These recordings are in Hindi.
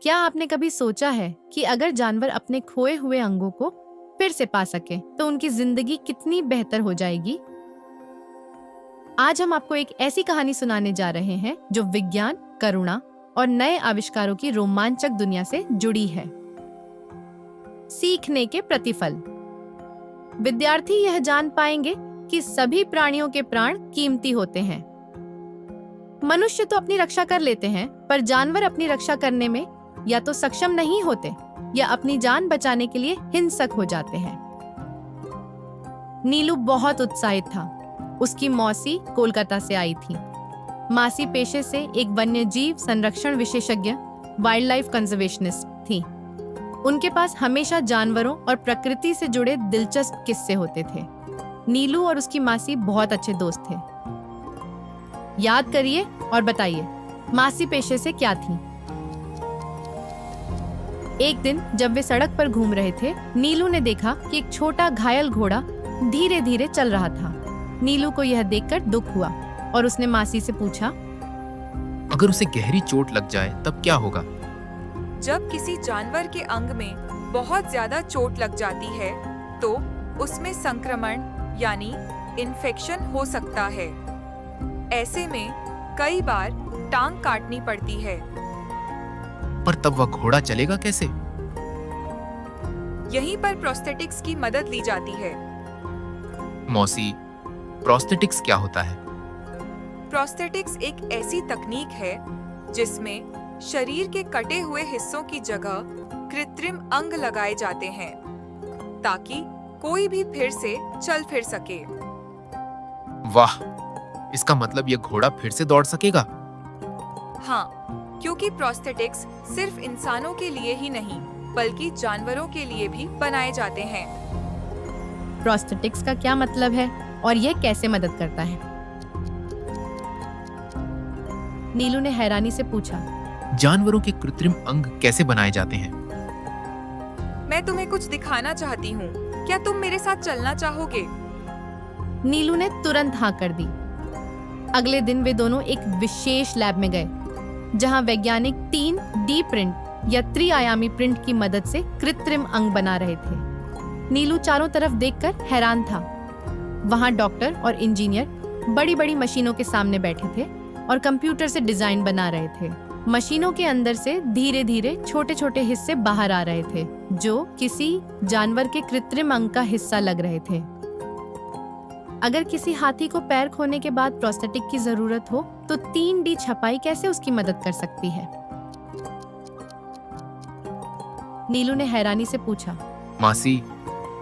क्या आपने कभी सोचा है कि अगर जानवर अपने खोए हुए अंगों को फिर से पा सके तो उनकी जिंदगी कितनी बेहतर हो जाएगी? आज हम आपको एक ऐसी कहानी सुनाने जा रहे हैं जो विज्ञान, करुणा और नए आविष्कारों की रोमांचक दुनिया से जुड़ी है। सीखने के प्रतिफल। विद्यार्थी यह जान पाएंगे कि सभी प्राणियों के प्राण कीमती होते हैं। मनुष्य तो अपनी रक्षा कर लेते हैं, पर जानवर अपनी रक्षा करने में या तो सक्षम नहीं होते या अपनी जान बचाने के लिए हिंसक हो जाते हैं। नीलू बहुत उत्साहित था। उसकी मौसी कोलकाता से आई थी। मासी पेशे से एक वन्यजीव संरक्षण विशेषज्ञ, वाइल्ड लाइफ कंजर्वेशनिस्ट थी। उनके पास हमेशा जानवरों और प्रकृति से जुड़े दिलचस्प किस्से होते थे। नीलू और उसकी मासी बहुत अच्छे दोस्त थे। याद करिए और बताइए, मासी पेशे से क्या थी? एक दिन जब वे सड़क पर घूम रहे थे, नीलू ने देखा कि एक छोटा घायल घोड़ा धीरे धीरे चल रहा था। नीलू को यह देखकर दुख हुआ और उसने मासी से पूछा, अगर उसे गहरी चोट लग जाए तब क्या होगा? जब किसी जानवर के अंग में बहुत ज्यादा चोट लग जाती है तो उसमें संक्रमण यानी इन्फेक्शन हो सकता है। ऐसे में कई बार टांग काटनी पड़ती है। पर तब वह घोड़ा चलेगा कैसे? यहीं पर प्रोस्थेटिक्स की मदद ली जाती है। मौसी, प्रोस्थेटिक्स क्या होता है? प्रोस्थेटिक्स एक ऐसी तकनीक है जिसमें शरीर के कटे हुए हिस्सों की जगह कृत्रिम अंग लगाए जाते हैं ताकि कोई भी फिर से चल फिर सके। वाह, इसका मतलब यह घोड़ा फिर से दौड़ सकेगा? हाँ, क्योंकि प्रोस्थेटिक्स सिर्फ इंसानों के लिए ही नहीं बल्कि जानवरों के लिए भी बनाए जाते हैं। प्रोस्थेटिक्स का क्या मतलब है और यह कैसे मदद करता है? नीलू ने हैरानी से पूछा। जानवरों के कृत्रिम अंग कैसे बनाए जाते हैं? मैं तुम्हें कुछ दिखाना चाहती हूँ। क्या तुम मेरे साथ चलना चाहोगे? नीलू ने तुरंत हाँ कर दी। अगले दिन वे दोनों एक विशेष लैब में गए जहां वैज्ञानिक 3D प्रिंट या त्रिआयामी प्रिंट की मदद से कृत्रिम अंग बना रहे थे। नीलू चारों तरफ देखकर हैरान था। वहां डॉक्टर और इंजीनियर बड़ी बड़ी मशीनों के सामने बैठे थे और कंप्यूटर से डिजाइन बना रहे थे। मशीनों के अंदर से धीरे धीरे छोटे छोटे हिस्से बाहर आ रहे थे जो किसी जानवर के कृत्रिम अंग का हिस्सा लग रहे थे। अगर किसी हाथी को पैर खोने के बाद प्रोस्थेटिक की जरूरत हो तो 3D छपाई कैसे उसकी मदद कर सकती है? नीलू ने हैरानी से पूछा। मासी,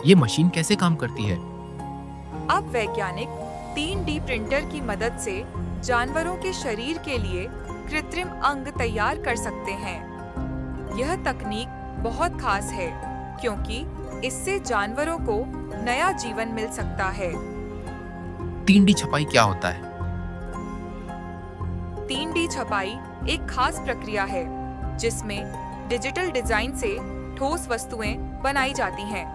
ये मशीन कैसे काम करती है? अब वैज्ञानिक 3D प्रिंटर की मदद से जानवरों के शरीर के लिए कृत्रिम अंग तैयार कर सकते हैं। यह तकनीक बहुत खास है क्योंकि इससे जानवरों को नया जीवन मिल सकता है। 3D छपाई क्या होता है? 3D छपाई एक खास प्रक्रिया है जिसमें डिजिटल डिजाइन से ठोस वस्तुएं बनाई जाती हैं।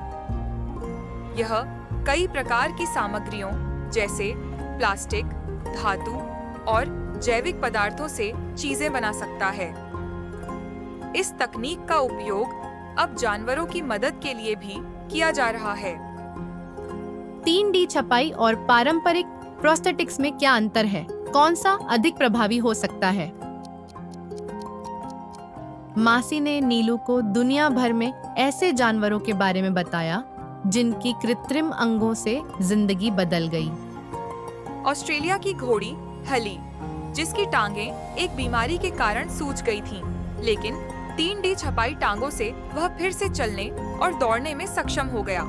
यह कई प्रकार की सामग्रियों जैसे प्लास्टिक, धातु और जैविक पदार्थों से चीजें बना सकता है। इस तकनीक का उपयोग अब जानवरों की मदद के लिए भी किया जा रहा है। 3D छपाई और पारंपरिक प्रोस्थेटिक्स में क्या अंतर है? कौन सा अधिक प्रभावी हो सकता है? मासी ने नीलू को दुनिया भर में ऐसे जानवरों के बारे में बताया जिनकी कृत्रिम अंगों से जिंदगी बदल गई। ऑस्ट्रेलिया की घोड़ी हली, जिसकी टांगें एक बीमारी के कारण सूज गई थीं, लेकिन 3D छपाई टांगों से वह फिर से चलने और दौड़ने में सक्षम हो गया।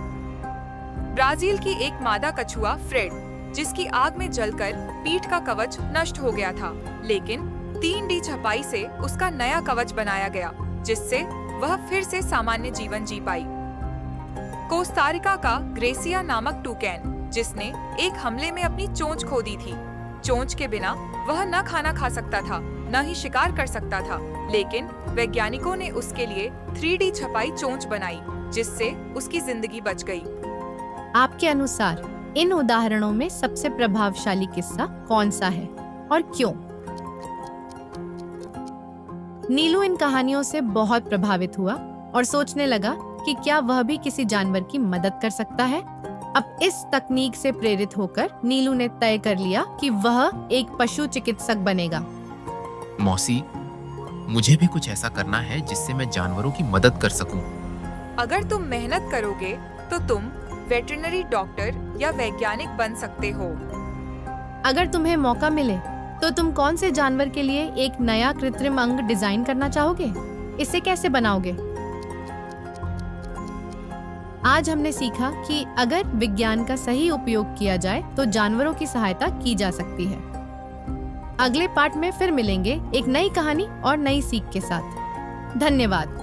ब्राजील की एक मादा कछुआ फ्रेड, जिसकी आग में जलकर पीठ का कवच नष्ट हो गया था, लेकिन 3D छपाई से उसका नया कवच बनाया गया जिससे वह फिर से सामान्य जीवन जी पाई। कोस्टारिका का ग्रेसिया नामक टूकैन, जिसने एक हमले में अपनी चोंच खो दी थी। चोंच के बिना वह न खाना खा सकता था, न ही शिकार कर सकता था, लेकिन वैज्ञानिकों ने उसके लिए 3D छपाई चोंच बनाई जिससे उसकी जिंदगी बच गई। आपके अनुसार इन उदाहरणों में सबसे प्रभावशाली किस्सा कौन सा है और क्यों? नीलू इन कहानियों से बहुत प्रभावित हुआ और सोचने लगा कि क्या वह भी किसी जानवर की मदद कर सकता है। अब इस तकनीक से प्रेरित होकर नीलू ने तय कर लिया कि वह एक पशु चिकित्सक बनेगा। मौसी, मुझे भी कुछ ऐसा करना है जिससे मैं जानवरों की मदद कर सकूं। अगर तुम मेहनत करोगे तो तुम वेटरनरी डॉक्टर या वैज्ञानिक बन सकते हो। अगर तुम्हें मौका मिले तो तुम कौन से जानवर के लिए एक नया कृत्रिम अंग डिजाइन करना चाहोगे? इसे कैसे बनाओगे? आज हमने सीखा कि अगर विज्ञान का सही उपयोग किया जाए तो जानवरों की सहायता की जा सकती है। अगले पार्ट में फिर मिलेंगे एक नई कहानी और नई सीख के साथ। धन्यवाद।